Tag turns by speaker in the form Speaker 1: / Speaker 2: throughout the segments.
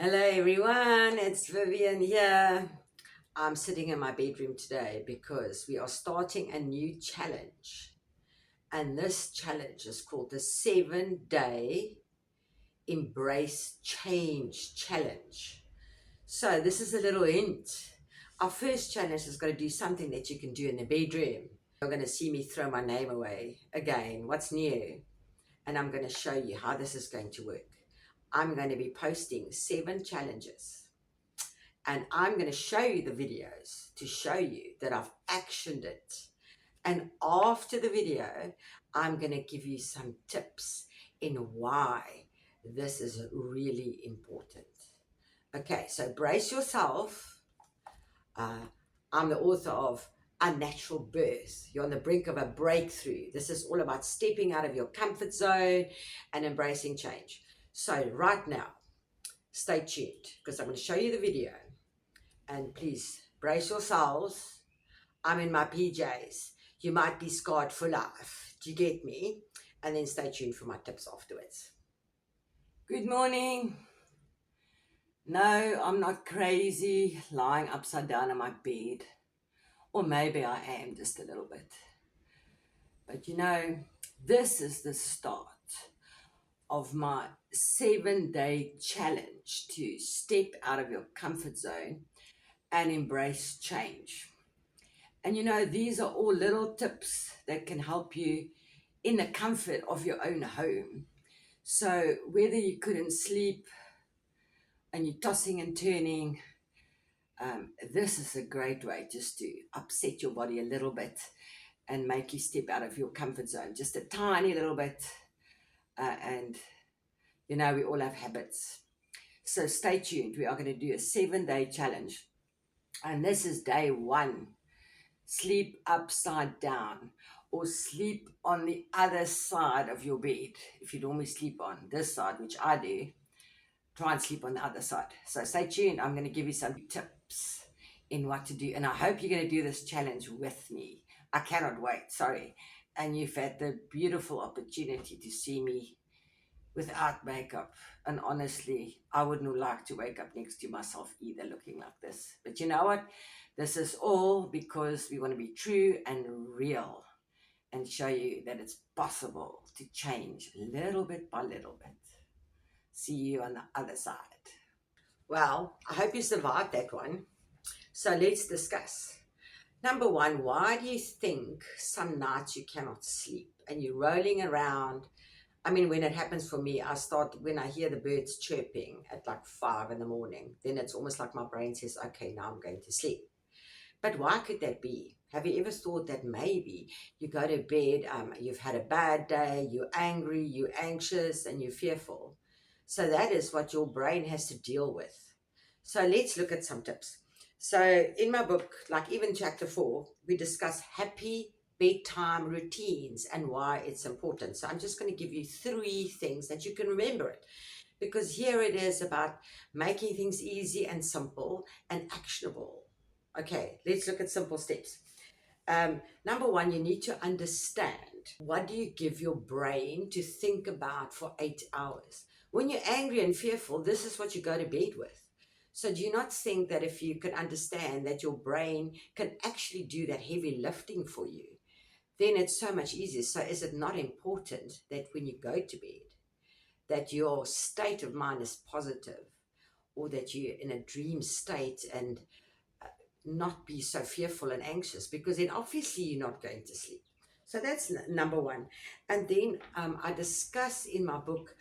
Speaker 1: Hello everyone, it's Vivian here. I'm sitting in my bedroom today because we are starting a new challenge. And this challenge is called the 7-Day Embrace Change Challenge. So this is a little hint. Our first challenge is going to do something that you can do in the bedroom. You're going to see me throw my name away again. What's new? And I'm going to show you how this is going to work. I'm going to be posting 7 challenges and I'm going to show you the videos to show you that I've actioned it. And after the video, I'm going to give you some tips in why this is really important. Okay, so brace yourself. I'm the author of Unnatural Birth. You're on the brink of a breakthrough. This is all about stepping out of your comfort zone and embracing change. So right now, stay tuned because I'm going to show you the video. And please brace yourselves. I'm in my PJs. You might be scarred for life. Do you get me? And then stay tuned for my tips afterwards. Good morning. No, I'm not crazy lying upside down in my bed. Or maybe I am just a little bit. But you know, this is the start of my 7-day challenge to step out of your comfort zone and embrace change. And you know, these are all little tips that can help you in the comfort of your own home. So whether you couldn't sleep and you're tossing and turning, this is a great way just to upset your body a little bit and make you step out of your comfort zone just a tiny little bit. And you know, we all have habits. So stay tuned. We are going to do a 7-day challenge. And this is day 1. Sleep upside down or sleep on the other side of your bed. If you normally sleep on this side, which I do, try and sleep on the other side. So stay tuned. I'm going to give you some tips in what to do. And I hope you're going to do this challenge with me. I cannot wait. Sorry. And you've had the beautiful opportunity to see me without makeup. And honestly, I wouldn't like to wake up next to myself either looking like this. But you know what? This is all because we want to be true and real and show you that it's possible to change little bit by little bit. See you on the other side. Well, I hope you survived that one. So let's discuss. Number 1, why do you think some nights you cannot sleep and you're rolling around? I mean, when it happens for me, when I hear the birds chirping at like 5 in the morning, then it's almost like my brain says, okay, now I'm going to sleep. But why could that be? Have you ever thought that maybe you go to bed, you've had a bad day, you're angry, you're anxious, and you're fearful? So that is what your brain has to deal with. So let's look at some tips. So in my book, like even chapter 4, we discuss happy bedtime routines and why it's important. So I'm just going to give you 3 things that you can remember it. Because here it is about making things easy and simple and actionable. Okay, let's look at simple steps. Number 1, you need to understand, what do you give your brain to think about for 8 hours? When you're angry and fearful, this is what you go to bed with. So do you not think that if you can understand that your brain can actually do that heavy lifting for you, then it's so much easier. So is it not important that when you go to bed, that your state of mind is positive, or that you're in a dream state and not be so fearful and anxious, because then obviously you're not going to sleep. So that's number 1. And then I discuss in my book,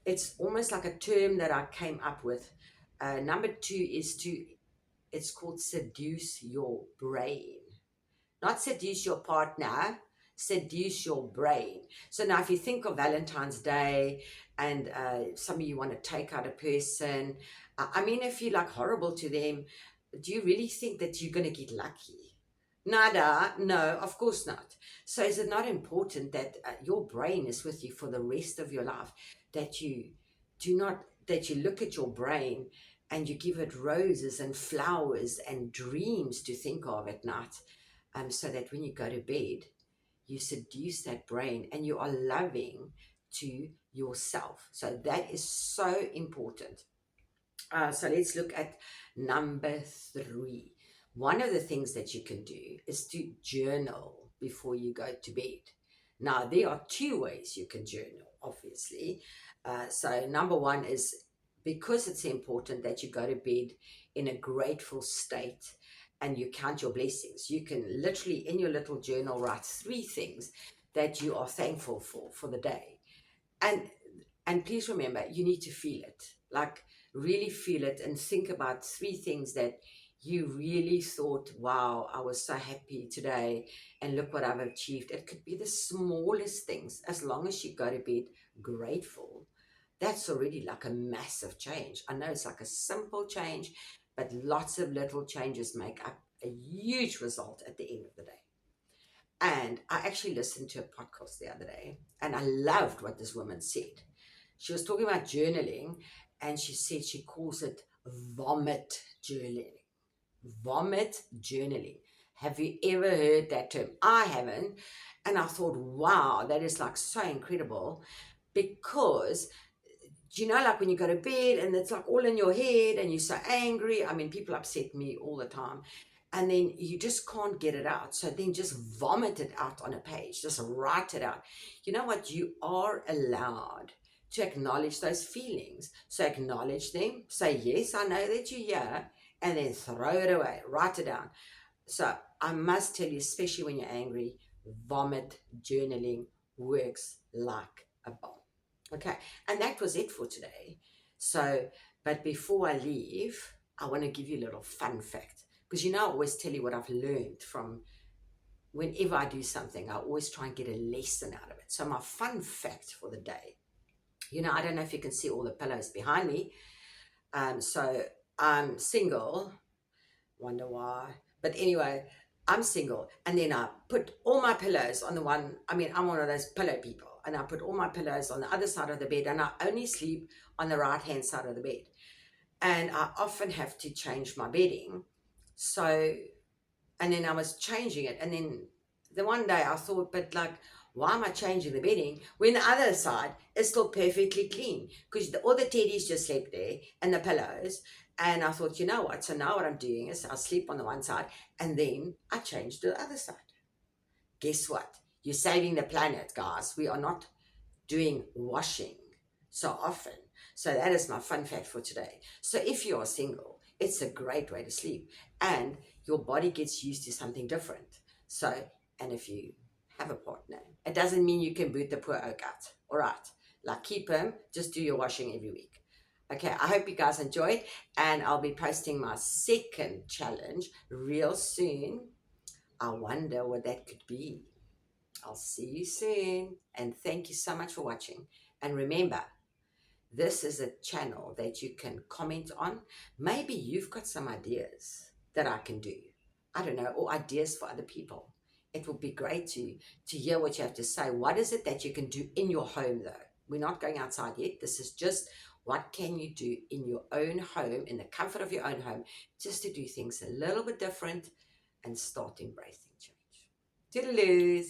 Speaker 1: it's almost like a term that I came up with. Number 2 is it's called seduce your brain. Not seduce your partner, seduce your brain. So now if you think of Valentine's Day and some of you want to take out a person, I mean, if you're like horrible to them, do you really think that you're going to get lucky? Nada, no, of course not. So is it not important that your brain is with you for the rest of your life, that you look at your brain and you give it roses and flowers and dreams to think of at night, so that when you go to bed, you seduce that brain and you are loving to yourself. So that is so important. So let's look at number 3. One of the things that you can do is to journal before you go to bed. Now, there are 2 ways you can journal, obviously. So, number 1 is, because it's important that you go to bed in a grateful state and you count your blessings. You can literally, in your little journal, write 3 things that you are thankful for the day. And please remember, you need to feel it. Like, really feel it and think about 3 things that you really thought, wow, I was so happy today and look what I've achieved. It could be the smallest things. As long as you go to bed grateful, that's already like a massive change. I know it's like a simple change, but lots of little changes make up a huge result at the end of the day. And I actually listened to a podcast the other day, and I loved what this woman said. She was talking about journaling, and she said she calls it vomit journaling. Vomit journaling. Have you ever heard that term? I haven't. And I thought, wow, that is like so incredible, because like when you go to bed and it's like all in your head and you're so angry. I mean, people upset me all the time. And then you just can't get it out. So then just vomit it out on a page. Just write it out. You know what? You are allowed to acknowledge those feelings. So acknowledge them. Say, yes, I know that you're here. And then throw it away. Write it down. So I must tell you, especially when you're angry, vomit journaling works like a bomb. Okay, and that was it for today. So, but before I leave, I want to give you a little fun fact. Because I always tell you what I've learned from whenever I do something. I always try and get a lesson out of it. So my fun fact for the day, I don't know if you can see all the pillows behind me. So I'm single. Wonder why. But anyway, I'm single. And then I put all my pillows on the one. I mean, I'm one of those pillow people. And I put all my pillows on the other side of the bed. And I only sleep on the right-hand side of the bed. And I often have to change my bedding. So, and then I was changing it. And then the one day I thought, but like, why am I changing the bedding when the other side is still perfectly clean? Because all the teddies just slept there and the pillows. And I thought, you know what? So now what I'm doing is I'll sleep on the one side and then I change to the other side. Guess what? You're saving the planet, guys. We are not doing washing so often. So that is my fun fact for today. So if you are single, it's a great way to sleep. And your body gets used to something different. So, and if you have a partner, it doesn't mean you can boot the poor oak out. All right. Like, keep him. Just do your washing every week. Okay, I hope you guys enjoyed, and I'll be posting my second challenge real soon. I wonder what that could be. I'll see you soon, and thank you so much for watching. And remember, this is a channel that you can comment on. Maybe you've got some ideas that I can do. I don't know, or ideas for other people. It would be great to hear what you have to say. What is it that you can do in your home, though? We're not going outside yet. This is just what can you do in your own home, in the comfort of your own home, just to do things a little bit different and start embracing change. Toodaloos.